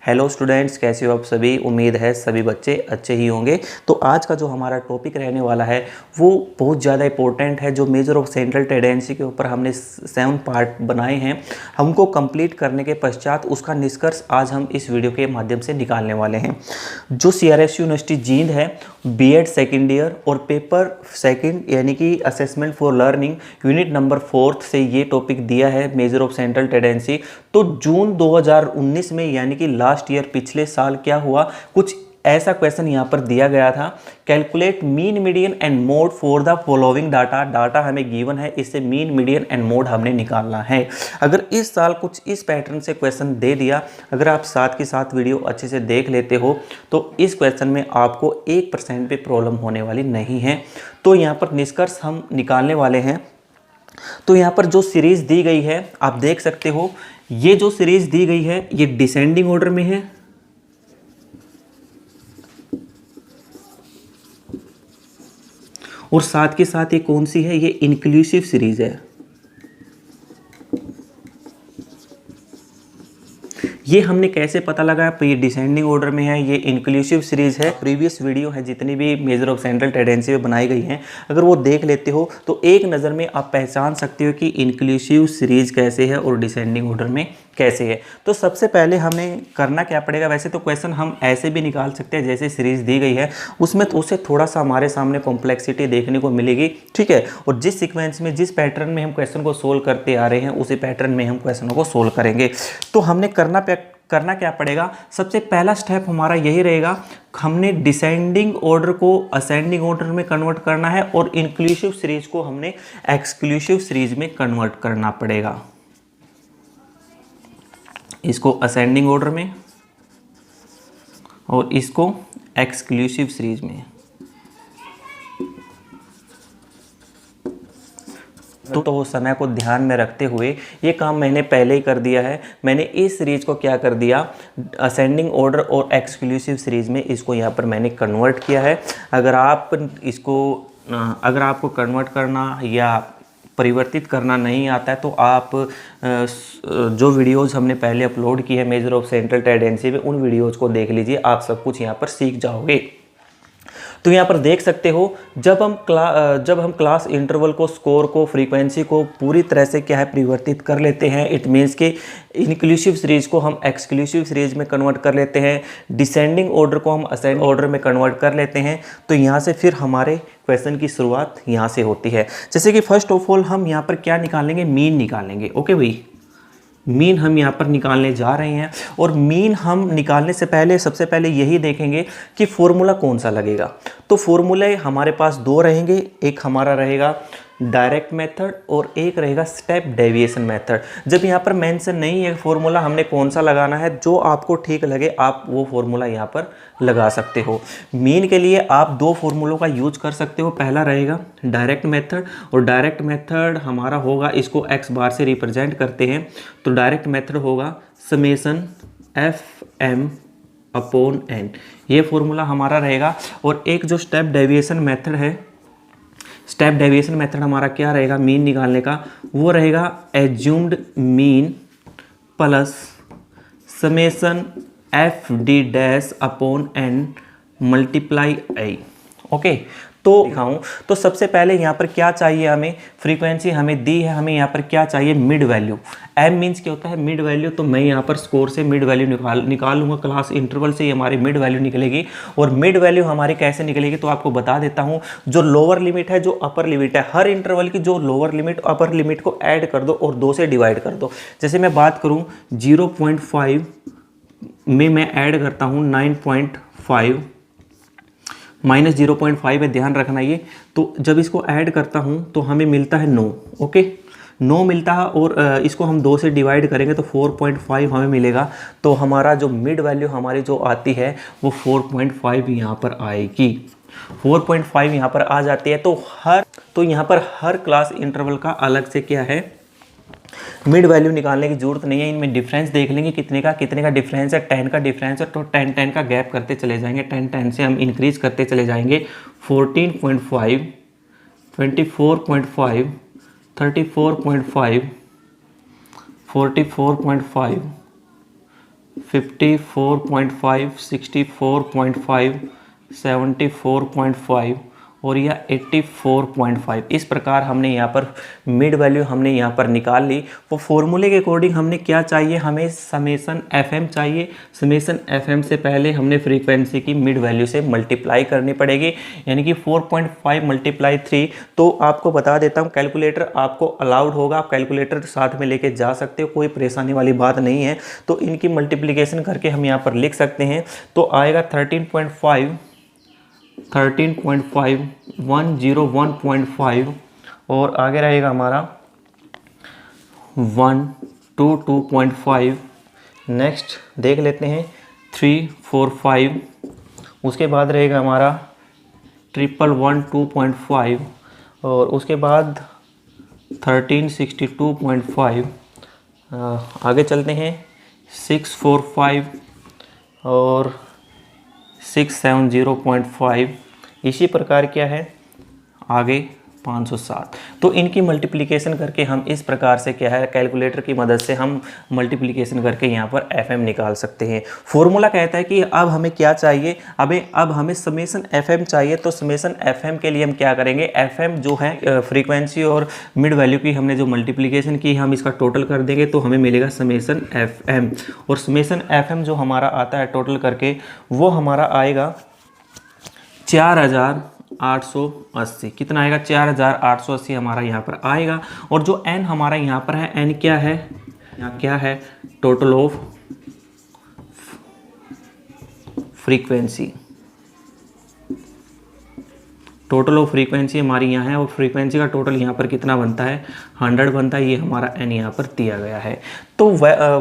Hello students, कैसे हो आप सभी। उम्मीद है सभी बच्चे अच्छे ही होंगे। तो आज का जो हमारा टॉपिक रहने वाला है वो बहुत ज़्यादा इंपॉर्टेंट है। जो मेजर ऑफ सेंट्रल टेंडेंसी के ऊपर हमने 7 पार्ट बनाए हैं, हमको कंप्लीट करने के पश्चात उसका निष्कर्ष आज हम इस वीडियो के माध्यम से निकालने वाले हैं। जो CRSU यूनिवर्सिटी जींद है, B.Ed सेकेंड ईयर और पेपर सेकंड यानी कि assessment for learning unit number 4 से ये टॉपिक दिया है, मेजर ऑफ सेंट्रल टेंडेंसी। तो जून 2019 में यानी कि लास्ट ईयर, पिछले साल क्या हुआ, कुछ ऐसा क्वेश्चन यहाँ पर दिया गया था। Calculate mean, median and mode for the following data हमें गिवन है, इससे मीन, मीडियन एंड मोड हमने निकालना है। अगर इस साल कुछ इस पैटर्न से क्वेश्चन दे दिया, अगर आप साथ के साथ वीडियो अच्छे से देख लेते हो तो इस क्वेश्चन में आपको 1% पे प्रॉब्लम होने वाली नहीं है। तो यहाँ पर निष्कर्ष हम निकालने वाले हैं। तो यहाँ पर जो सीरीज दी गई है आप देख सकते हो, ये जो सीरीज दी गई है ये डिसेंडिंग ऑर्डर में है और साथ के साथ ये कौन सी है, ये इंक्लूसिव सीरीज है। ये हमने कैसे पता लगा ये डिसेंडिंग ऑर्डर में है, ये इंक्लूसिव सीरीज है। प्रीवियस वीडियो है जितनी भी मेजर ऑफ सेंट्रल टेंडेंसी में बनाई गई हैं, अगर वो देख लेते हो तो एक नज़र में आप पहचान सकते हो कि इंक्लूसिव सीरीज कैसे है और डिसेंडिंग ऑर्डर में कैसे है। तो सबसे पहले हमें करना क्या पड़ेगा, वैसे तो क्वेश्चन हम ऐसे भी निकाल सकते हैं जैसे सीरीज दी गई है, उसमें तो उससे थोड़ा सा हमारे सामने कॉम्प्लेक्सिटी देखने को मिलेगी, ठीक है। और जिस सीक्वेंस में, जिस पैटर्न में हम क्वेश्चन को सोल्व करते आ रहे हैं, उसी पैटर्न में हम क्वेश्चनों को सोल्व करेंगे। तो हमने करना क्या पड़ेगा, सबसे पहला स्टेप हमारा यही रहेगा, हमने डिसेंडिंग ऑर्डर को असेंडिंग ऑर्डर में कन्वर्ट करना है और इंक्लूसिव सीरीज को हमने एक्सक्लूसिव सीरीज में कन्वर्ट करना पड़ेगा। इसको असेंडिंग ऑर्डर में और इसको एक्सक्लूसिव सीरीज में। तो समय को ध्यान में रखते हुए ये काम मैंने पहले ही कर दिया है। मैंने इस सीरीज को क्या कर दिया, असेंडिंग ऑर्डर और एक्सक्लूसिव सीरीज में इसको यहाँ पर मैंने कन्वर्ट किया है। अगर आपको कन्वर्ट करना या परिवर्तित करना नहीं आता है तो आप जो वीडियोज़ हमने पहले अपलोड की है मेजर ऑफ सेंट्रल टेंडेंसी में, उन वीडियोज़ को देख लीजिए, आप सब कुछ यहाँ पर सीख जाओगे। तो यहाँ पर देख सकते हो, जब हम क्लास इंटरवल को, स्कोर को, फ्रीक्वेंसी को पूरी तरह से क्या है परिवर्तित कर लेते हैं, इट मीन्स कि इंक्लूसिव सीरीज को हम एक्सक्लूसिव सीरीज में कन्वर्ट कर लेते हैं, डिसेंडिंग ऑर्डर को हम असेंडिंग ऑर्डर में कन्वर्ट कर लेते हैं। तो यहाँ से फिर हमारे क्वेश्चन की शुरुआत यहाँ से होती है। जैसे कि फर्स्ट ऑफ ऑल हम यहाँ पर क्या निकालेंगे, मीन निकालेंगे। ओके भाई, मीन हम यहाँ पर निकालने जा रहे हैं। और मीन हम निकालने से पहले सबसे पहले यही देखेंगे कि फॉर्मूला कौन सा लगेगा। तो फॉर्मूले हमारे पास दो रहेंगे, एक हमारा रहेगा डायरेक्ट मेथड और एक रहेगा स्टेप डेविएशन मेथड। जब यहाँ पर मेंशन नहीं है फॉर्मूला हमने कौन सा लगाना है, जो आपको ठीक लगे आप वो फॉर्मूला यहाँ पर लगा सकते हो। मीन के लिए आप दो फॉर्मूलों का यूज कर सकते हो। पहला रहेगा डायरेक्ट मेथड, और डायरेक्ट मेथड हमारा होगा, इसको x बार से रिप्रेजेंट करते हैं, तो डायरेक्ट मेथड होगा समेशन FM अपॉन n, ये फॉर्मूला हमारा रहेगा। और एक जो स्टेप डेविएशन मेथड है, स्टेप डेविएशन मेथड हमारा क्या रहेगा मीन निकालने का, वो रहेगा assumed mean plus summation FD dash upon n multiply i। Okay, तो दिखाऊं तो सबसे पहले यहाँ पर क्या चाहिए हमें, फ्रीक्वेंसी हमें दी है, हमें यहाँ पर क्या चाहिए, मिड वैल्यू। m मीन्स क्या होता है, मिड वैल्यू। तो मैं यहाँ पर स्कोर से मिड वैल्यू निकालूंगा, क्लास इंटरवल से हमारी मिड वैल्यू निकलेगी। और मिड वैल्यू हमारी कैसे निकलेगी तो आपको बता देता हूँ। जो लोअर लिमिट है, जो अपर लिमिट है, हर इंटरवल की जो लोअर लिमिट अपर लिमिट को ऐड कर दो और 2 से डिवाइड कर दो। जैसे मैं बात करूँ 0.5 में मैं ऐड करता हूँ 9.5 माइनस 0.5 में, ध्यान रखना ये। तो जब इसको ऐड करता हूँ तो हमें मिलता है 9। ओके, 9 मिलता है और इसको हम 2 से डिवाइड करेंगे तो 4.5 हमें मिलेगा। तो हमारा जो मिड वैल्यू हमारी जो आती है वो 4.5 यहाँ पर आएगी। 4.5 यहाँ पर आ जाती है। तो यहाँ पर हर क्लास इंटरवल का अलग से क्या है, मिड वैल्यू निकालने की जरूरत नहीं है। इनमें डिफरेंस देख लेंगे कितने का डिफरेंस है, 10 का डिफरेंस है, तो 10 का गैप करते चले जाएंगे, 10 से हम इंक्रीज करते चले जाएंगे। 14.5, 24.5, 34.5, 44.5, 54.5, 64.5, 74.5 और या 84.5। इस प्रकार हमने यहाँ पर मिड वैल्यू हमने यहाँ पर निकाल ली। वो फॉर्मूले के अकॉर्डिंग हमने क्या चाहिए, हमें समेसन FM चाहिए। समेसन FM से पहले हमने फ्रीक्वेंसी की मिड वैल्यू से मल्टीप्लाई करनी पड़ेगी, यानी कि 4.5 × 3। तो आपको बता देता हूँ, कैलकुलेटर आपको अलाउड होगा, आप कैलकुलेटर साथ में लेके जा सकते हो, कोई परेशानी वाली बात नहीं है। तो इनकी मल्टीप्लिकेशन करके हम यहाँ पर लिख सकते हैं। तो आएगा 13.5, 101.5 और आगे रहेगा हमारा 122.5। नेक्स्ट देख लेते हैं 345। उसके बाद रहेगा हमारा 1112.5 और उसके बाद 1362.5। आगे चलते हैं 645 और 670.5। इसी प्रकार क्या है आगे 507। तो इनकी मल्टीप्लिकेशन करके हम इस प्रकार से क्या है, कैलकुलेटर की मदद से हम मल्टीप्लिकेशन करके यहाँ पर FM निकाल सकते हैं। फॉर्मूला कहता है कि अब हमें क्या चाहिए, अब हमें समेसन FM चाहिए। तो समेसन FM के लिए हम क्या करेंगे, FM जो है फ्रीक्वेंसी और मिड वैल्यू की हमने जो मल्टीप्लिकेशन की, हम इसका टोटल कर देंगे तो हमें मिलेगा समेसन FM। और समेसन FM जो हमारा आता है टोटल करके, वो हमारा आएगा 4880। कितना आएगा, 4880 हमारा यहाँ पर आएगा। और जो n हमारा यहाँ पर है, n क्या है, यहाँ क्या है, total of frequency. Total of frequency हमारी यहाँ है और फ्रीक्वेंसी का टोटल यहाँ पर कितना बनता है, 100 बनता है। ये हमारा n यहाँ पर दिया गया है। तो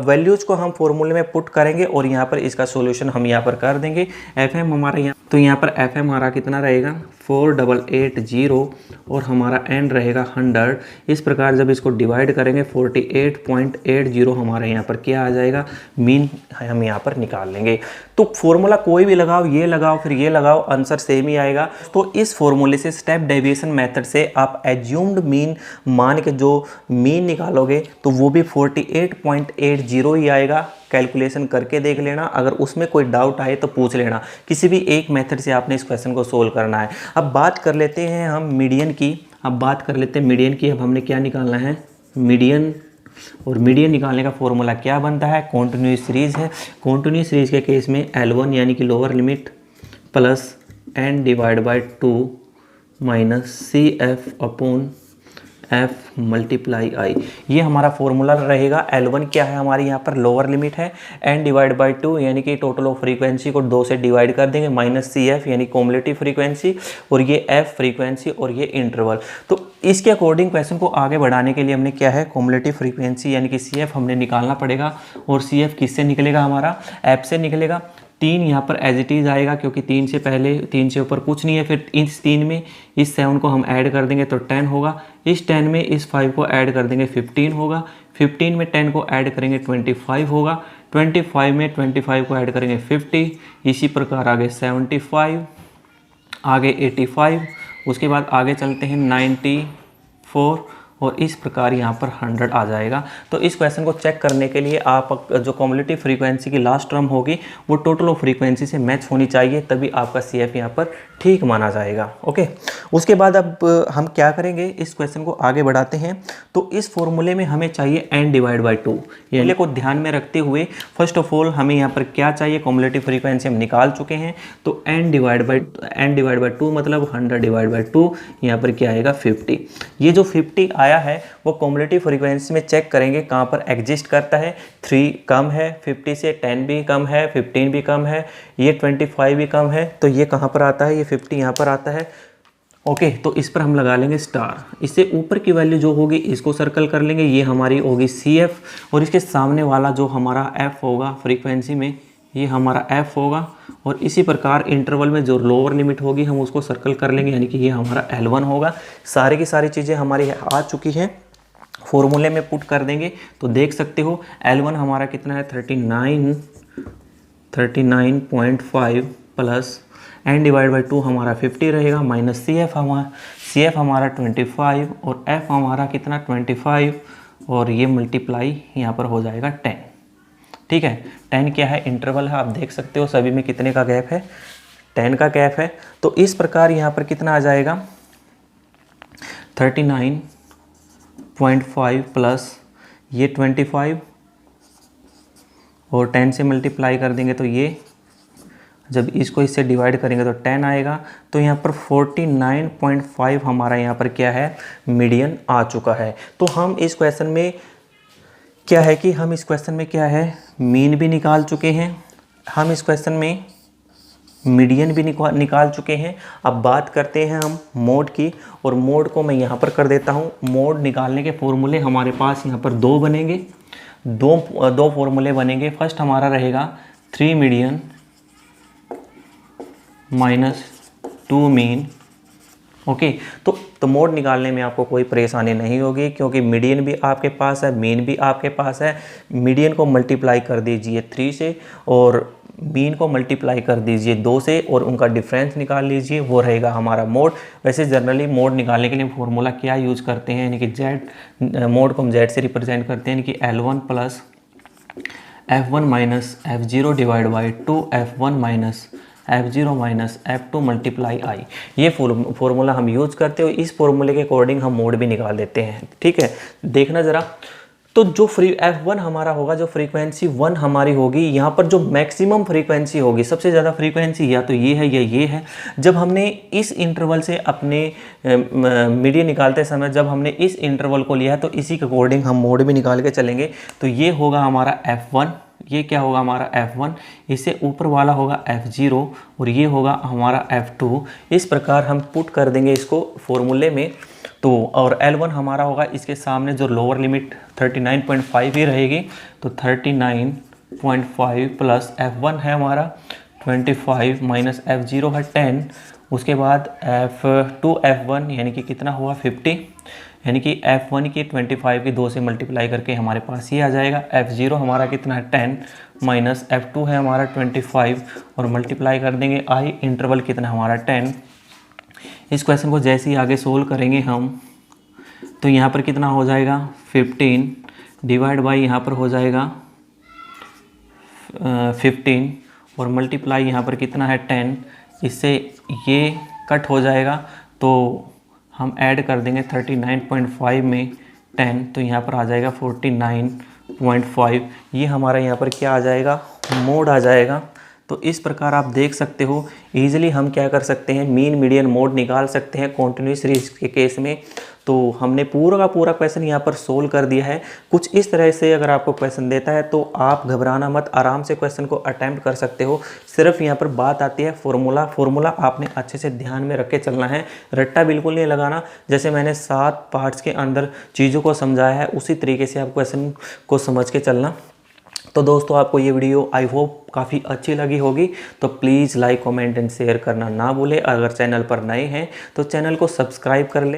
वैल्यूज़ को हम फॉर्मूले में पुट करेंगे और यहाँ पर इसका सॉल्यूशन हम यहाँ पर कर देंगे। FM हमारा यहाँ, तो यहाँ पर FM हमारा कितना रहेगा 4880 और हमारा n रहेगा 100। इस प्रकार जब इसको डिवाइड करेंगे 48.80 हमारे यहाँ पर क्या आ जाएगा, मीन हम यहाँ पर निकाल लेंगे। तो फॉर्मूला कोई भी लगाओ, ये लगाओ फिर ये लगाओ, आंसर सेम ही आएगा। तो इस फॉर्मूले से, स्टेप डेविएशन मेथड से आप एज्यूम्ड मीन मान के जो मीन निकालोगे तो वो भी 48.80 ही आएगा। कैलकुलेशन करके देख लेना, अगर उसमें कोई डाउट आए तो पूछ लेना। किसी भी एक मेथड से आपने इस क्वेश्चन को सोल्व करना है। अब बात कर लेते हैं हम मीडियन की। अब हमने क्या निकालना है, मीडियन। और मीडियन निकालने का फॉर्मूला क्या बनता है, कॉन्टिन्यूस सीरीज है। कॉन्टिन्यूस सीरीज के केस में L1 यानी कि lower limit plus n/2 minus CF upon F multiply I, ये हमारा फॉर्मूला रहेगा। L1 क्या है हमारी यहाँ पर लोअर लिमिट है, n/2 यानी कि टोटल ऑफ फ्रीक्वेंसी को 2 से डिवाइड कर देंगे, माइनस CF यानी कॉम्युलेटिव फ्रीक्वेंसी, और ये F फ्रीक्वेंसी और ये इंटरवल। तो इसके अकॉर्डिंग क्वेश्चन को आगे बढ़ाने के लिए हमने क्या है, कॉम्युलेटिव फ्रीक्वेंसी यानी कि CF हमने निकालना पड़ेगा। और CF किससे निकलेगा, हमारा F से निकलेगा। 3 यहाँ पर एज इट इज़ आएगा क्योंकि 3 से पहले 3 से ऊपर कुछ नहीं है। फिर इस 3 में इस 7 को हम ऐड कर देंगे तो 10 होगा। इस 10 में इस 5 को ऐड कर देंगे 15 होगा। 15 में 10 को ऐड करेंगे 25 होगा। 25 में 25 को ऐड करेंगे 50। इसी प्रकार आगे 75, आगे 85, उसके बाद आगे चलते हैं 94 और इस प्रकार यहाँ पर 100 आ जाएगा। तो इस क्वेश्चन को चेक करने के लिए आप जो कॉम्युलेटिव फ्रीक्वेंसी की लास्ट टर्म होगी वो टोटल ऑफ फ्रीक्वेंसी से मैच होनी चाहिए, तभी आपका CF यहाँ पर ठीक माना जाएगा। ओके, उसके बाद अब हम क्या करेंगे, इस क्वेश्चन को आगे बढ़ाते हैं। तो इस फॉर्मूले में हमें चाहिए n/2। ये को ध्यान में रखते हुए फर्स्ट ऑफ ऑल हमें यहाँ पर क्या चाहिए, कॉम्युलेटिव फ्रीक्वेंसी हम निकाल चुके हैं। तो n/2 मतलब 100/2, यहाँ पर क्या आएगा 50। ये जो 50 आया है वो कॉम्युलेटिव फ्रीक्वेंसी में चेक करेंगे कहाँ पर एग्जिस्ट करता है। 3 कम है 50 से, 10 भी कम है, 15 भी कम है, ये 25 भी कम है, तो ये कहाँ पर आता है, ये 50 यहाँ पर आता है। ओके, तो इस पर हम लगा लेंगे स्टार। इससे ऊपर की वैल्यू जो होगी इसको सर्कल कर लेंगे, ये हमारी होगी CF, और इसके सामने वाला जो हमारा F होगा फ्रीक्वेंसी में, ये हमारा F होगा। और इसी प्रकार इंटरवल में जो लोअर लिमिट होगी हम उसको सर्कल कर लेंगे, यानी कि ये हमारा L1 होगा। सारी की सारी चीज़ें हमारी आ चुकी हैं, फॉर्मूले में पुट कर देंगे तो देख सकते हो L1 हमारा कितना है 39.5 प्लस n/2 हमारा 50 रहेगा, माइनस CF हमारा 25 और F हमारा कितना 25, और ये मल्टीप्लाई यहाँ पर हो जाएगा 10। ठीक है। 10 क्या है, इंटरवल है, आप देख सकते हो सभी में कितने का गैप है, 10 का गैप है। तो इस प्रकार यहाँ पर कितना आ जाएगा 39.5 प्लस ये 25 और 10 से मल्टीप्लाई कर देंगे तो ये, जब इसको इससे डिवाइड करेंगे तो 10 आएगा। तो यहाँ पर 49.5 हमारा यहाँ पर क्या है, मीडियन आ चुका है। तो हम इस क्वेश्चन में क्या है कि हम इस क्वेश्चन में क्या है, मीन भी निकाल चुके हैं, हम इस क्वेश्चन में मीडियन भी निकाल चुके हैं। अब बात करते हैं हम मोड की, और मोड को मैं यहाँ पर कर देता हूँ। मोड निकालने के फॉर्मूले हमारे पास यहाँ पर दो बनेंगे, दो फॉर्मूले बनेंगे। फर्स्ट हमारा रहेगा 3 मीडियन माइनस 2 मीन। ओके, तो मोड निकालने में आपको कोई परेशानी नहीं होगी, क्योंकि मीडियन भी आपके पास है, मीन भी आपके पास है। मीडियन को मल्टीप्लाई कर दीजिए 3 से और मीन को मल्टीप्लाई कर दीजिए 2 से, और उनका डिफरेंस निकाल लीजिए, वो रहेगा हमारा मोड। वैसे जनरली मोड निकालने के लिए फॉर्मूला क्या यूज करते हैं, यानी कि जेड, मोड को हम जेड से रिप्रेजेंट करते हैं, यानी कि L1 plus F1 minus F0 divide by 2 F1 minus F0 minus F2 multiply I. ये फॉर्मूला हम यूज करते हो। इस फॉर्मूले के अकॉर्डिंग हम मोड भी निकाल देते हैं। ठीक है, देखना ज़रा। तो जो F1 हमारा होगा, जो फ्रीक्वेंसी 1 हमारी होगी, यहाँ पर जो मैक्सिमम फ्रीक्वेंसी होगी, सबसे ज़्यादा फ्रीक्वेंसी या तो ये है या ये है। जब हमने इस इंटरवल से अपने मीडियन निकालते समय जब हमने इस इंटरवल को लिया है, तो इसी के अकॉर्डिंग हम मोड भी निकाल के चलेंगे। तो ये होगा हमारा F1, ये क्या होगा हमारा F1, इससे ऊपर वाला होगा F0 और ये होगा हमारा F2। इस प्रकार हम पुट कर देंगे इसको फॉर्मूले में। तो और L1 हमारा होगा, इसके सामने जो लोअर लिमिट 39.5 ही रहेगी, तो 39.5 प्लस F1 है हमारा 25 माइनस F0 है 10, उसके बाद F2 F1 यानी कि कितना हुआ 50, यानी कि F1 की 25 की 2 से मल्टीप्लाई करके हमारे पास ये आ जाएगा। F0 हमारा कितना है 10 माइनस F2 है हमारा 25 और मल्टीप्लाई कर देंगे I, इंटरवल कितना हमारा 10। इस क्वेश्चन को जैसे ही आगे सोल्व करेंगे हम, तो यहाँ पर कितना हो जाएगा 15 डिवाइड बाई यहाँ पर हो जाएगा 15 और मल्टीप्लाई यहाँ पर कितना है 10, इससे ये कट हो जाएगा। तो हम ऐड कर देंगे 39.5 में 10, तो यहाँ पर आ जाएगा 49.5। ये हमारा यहाँ पर क्या आ जाएगा, मोड आ जाएगा। तो इस प्रकार आप देख सकते हो ईजिली हम क्या कर सकते हैं, मीन मीडियन मोड निकाल सकते हैं कॉन्टिन्यूस सीरीज के केस में। तो हमने पूरा का पूरा क्वेश्चन यहाँ पर सोल्व कर दिया है। कुछ इस तरह से अगर आपको क्वेश्चन देता है तो आप घबराना मत, आराम से क्वेश्चन को अटैम्प्ट कर सकते हो। सिर्फ यहाँ पर बात आती है फॉर्मूला आपने अच्छे से ध्यान में रख के चलना है, रट्टा बिल्कुल नहीं लगाना। जैसे मैंने 7 पार्ट्स के अंदर चीज़ों को समझाया है, उसी तरीके से आप क्वेश्चन को समझ के चलना। तो दोस्तों आपको ये वीडियो आई होप काफ़ी अच्छी लगी होगी, तो please like comment and share करना ना भूलें। अगर चैनल पर नए हैं तो चैनल को सब्सक्राइब कर लें।